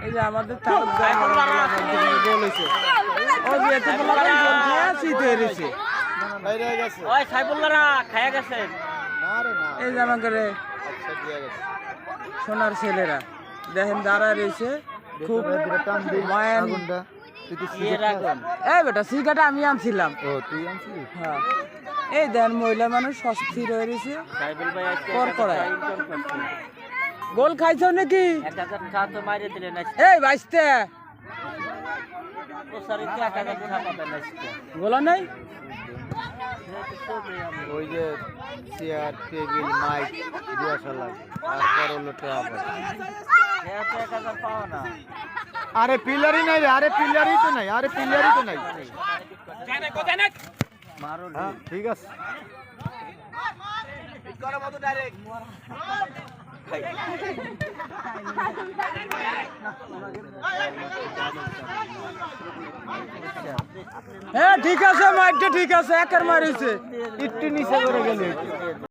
এই যে আমাদের তালুকদার গোল হয়েছে ও যে এত গোল খেয়ে শীত হয়ে রয়েছে ওই সাইফুল্লাহরা খায়া গেছেন এই যে আমাদের সোনার ছেলেরা দেখেন দাঁড়ায় রয়েছে খুব মায়ান এই বেটা সিগাটা আমি আনছিলাম হ্যাঁ এই দেন মহিলা মানুষ অস্থির হয়ে রয়েছে সাইফুল ভাই কর করায় গোল খাইছো নাকি 1000 টাকা তো মাইরে দিলেন এই বাইসতে প্রসারিত 1000 টাকা পাবেন আজকে গোলা নাই ওই যে চেয়ার টেবিল মাইক দিয়াশা লাগে তারপর হলো ট্রাভেল এত 1000 পাও না আরে পিলারই নাই রে আরে পিলারই তো নাই আরে পিলারই তো নাই মারো হ্যাঁ ঠিক আছে হ্যাঁ ঠিক আছে মাইকটা ঠিক আছে একের মারিছে একটু নিচে করে গেলে